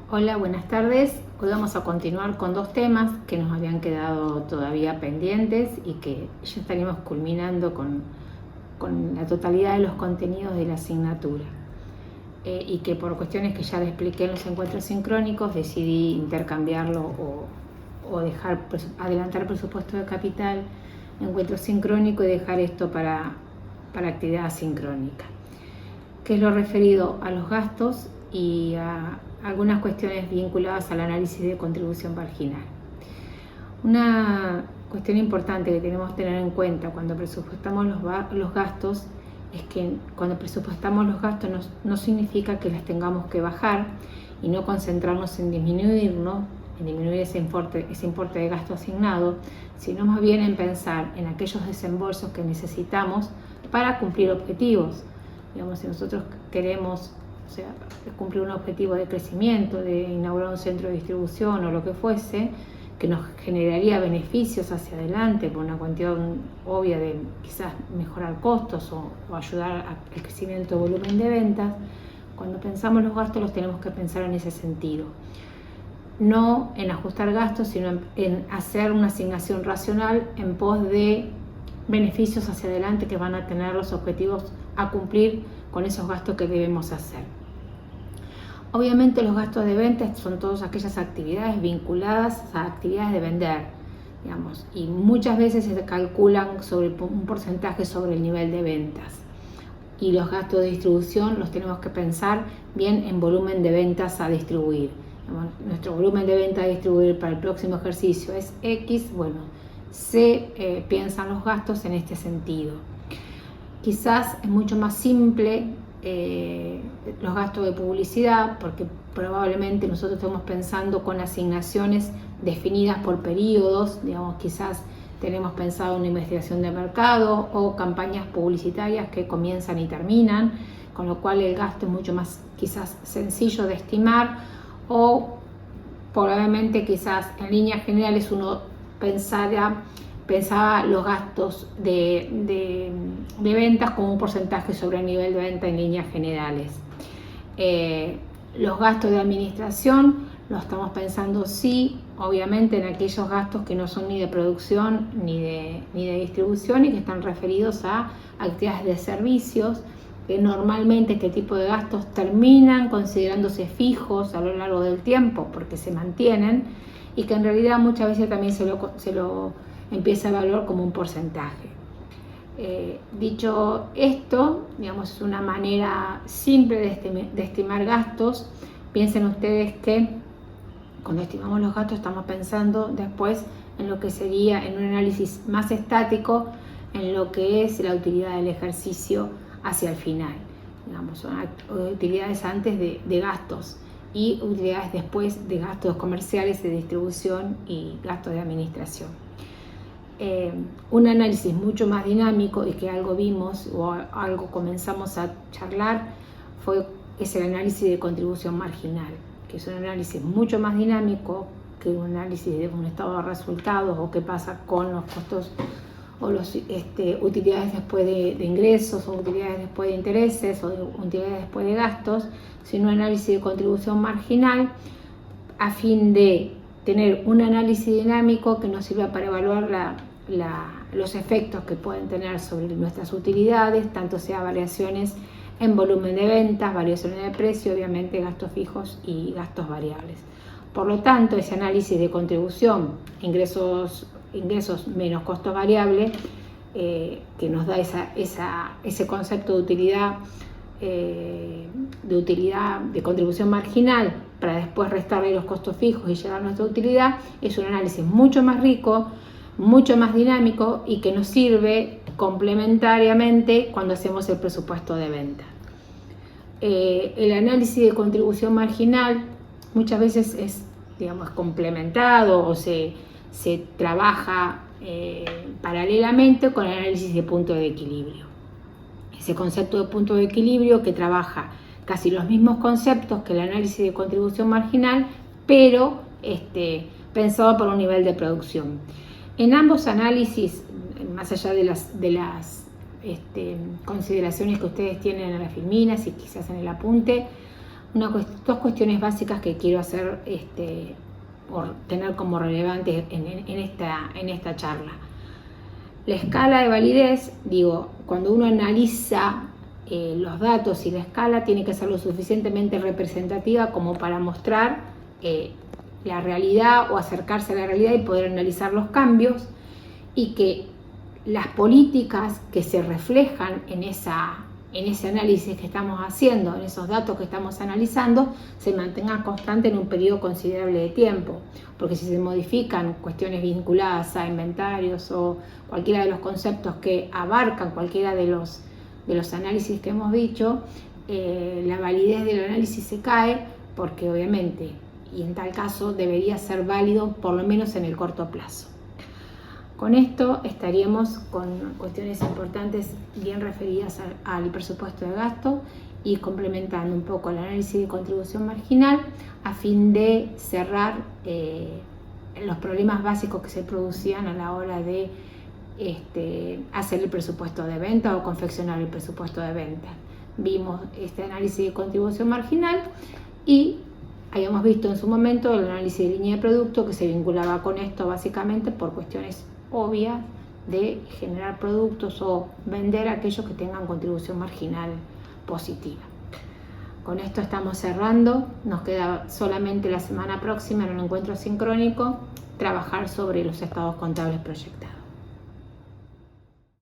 Hola, buenas tardes. Hoy vamos a continuar con dos temas que nos habían quedado todavía pendientes y que ya estaríamos culminando con la totalidad de los contenidos de la asignatura. Y que por cuestiones que ya les expliqué en los encuentros sincrónicos decidí intercambiarlo o adelantar el presupuesto de capital, encuentro sincrónico, y dejar esto para actividad asincrónica, que es lo referido a los gastos y a algunas cuestiones vinculadas al análisis de contribución marginal. Una cuestión importante que tenemos que tener en cuenta cuando presupuestamos los gastos es que cuando presupuestamos los gastos no significa que las tengamos que bajar y no concentrarnos en disminuir ese importe de gasto asignado, sino más bien en pensar en aquellos desembolsos que necesitamos para cumplir objetivos. Digamos, si nosotros queremos cumplir un objetivo de crecimiento, de inaugurar un centro de distribución o lo que fuese, que nos generaría beneficios hacia adelante por una cuestión obvia de quizás mejorar costos o ayudar al crecimiento de volumen de ventas, cuando pensamos los gastos los tenemos que pensar en ese sentido. No en ajustar gastos, sino en hacer una asignación racional en pos de beneficios hacia adelante que van a tener los objetivos a cumplir con esos gastos que debemos hacer. Obviamente los gastos de venta son todas aquellas actividades vinculadas a actividades de vender, digamos, y muchas veces se calculan sobre un porcentaje sobre el nivel de ventas. Y los gastos de distribución los tenemos que pensar bien en volumen de ventas a distribuir. Nuestro volumen de venta a distribuir para el próximo ejercicio es X, bueno, se piensan los gastos en este sentido. Quizás es mucho más simple los gastos de publicidad, porque probablemente nosotros estamos pensando con asignaciones definidas por periodos, digamos, quizás tenemos pensado una investigación de mercado o campañas publicitarias que comienzan y terminan, con lo cual el gasto es mucho más quizás sencillo de estimar, o probablemente quizás en líneas generales uno pensaba los gastos de ventas como un porcentaje sobre el nivel de venta en líneas generales. Los gastos de administración los estamos pensando obviamente en aquellos gastos que no son ni de producción ni de distribución y que están referidos a actividades de servicios, que normalmente este tipo de gastos terminan considerándose fijos a lo largo del tiempo porque se mantienen, y que en realidad muchas veces también se lo empieza a evaluar como un porcentaje. Dicho esto, digamos, es una manera simple de estimar gastos. Piensen ustedes que cuando estimamos los gastos estamos pensando después en lo que sería, en un análisis más estático, en lo que es la utilidad del ejercicio hacia el final. Digamos, son utilidades antes de gastos y utilidades después de gastos comerciales, de distribución y gastos de administración. Un análisis mucho más dinámico y que algo vimos o algo comenzamos a charlar es el análisis de contribución marginal, que es un análisis mucho más dinámico que un análisis de un estado de resultados o qué pasa con los costos o las utilidades después de ingresos o utilidades después de intereses o utilidades después de gastos, sino un análisis de contribución marginal a fin de tener un análisis dinámico que nos sirva para evaluar los efectos que pueden tener sobre nuestras utilidades, tanto sea variaciones en volumen de ventas, variaciones de precio, obviamente gastos fijos y gastos variables. Por lo tanto, ese análisis de contribución, ingresos menos costos variables, que nos da ese concepto de utilidad de contribución marginal para después restarle los costos fijos y llegar a nuestra utilidad, es un análisis mucho más rico, mucho más dinámico y que nos sirve complementariamente cuando hacemos el presupuesto de venta. El análisis de contribución marginal muchas veces es, digamos, complementado o se trabaja paralelamente con el análisis de punto de equilibrio. Ese concepto de punto de equilibrio que trabaja casi los mismos conceptos que el análisis de contribución marginal, pero pensado por un nivel de producción. En ambos análisis, más allá de las consideraciones que ustedes tienen en las filminas y quizás en el apunte, dos cuestiones básicas que quiero hacer, por tener como relevantes en esta charla. La escala de validez, cuando uno analiza los datos y la escala, tiene que ser lo suficientemente representativa como para mostrar la realidad o acercarse a la realidad y poder analizar los cambios, y que las políticas que se reflejan en ese análisis que estamos haciendo, en esos datos que estamos analizando, se mantengan constantes en un periodo considerable de tiempo, porque si se modifican cuestiones vinculadas a inventarios o cualquiera de los conceptos que abarcan cualquiera de los análisis que hemos dicho, la validez del análisis se cae, porque obviamente, y en tal caso, debería ser válido por lo menos en el corto plazo. Con esto estaríamos con cuestiones importantes bien referidas al presupuesto de gasto y complementando un poco el análisis de contribución marginal a fin de cerrar los problemas básicos que se producían a la hora de hacer el presupuesto de venta o confeccionar el presupuesto de venta. Vimos este análisis de contribución marginal y habíamos visto en su momento el análisis de línea de producto, que se vinculaba con esto básicamente por cuestiones obvias de generar productos o vender aquellos que tengan contribución marginal positiva. Con esto estamos cerrando. Nos queda solamente la semana próxima, en un encuentro sincrónico, trabajar sobre los estados contables proyectados.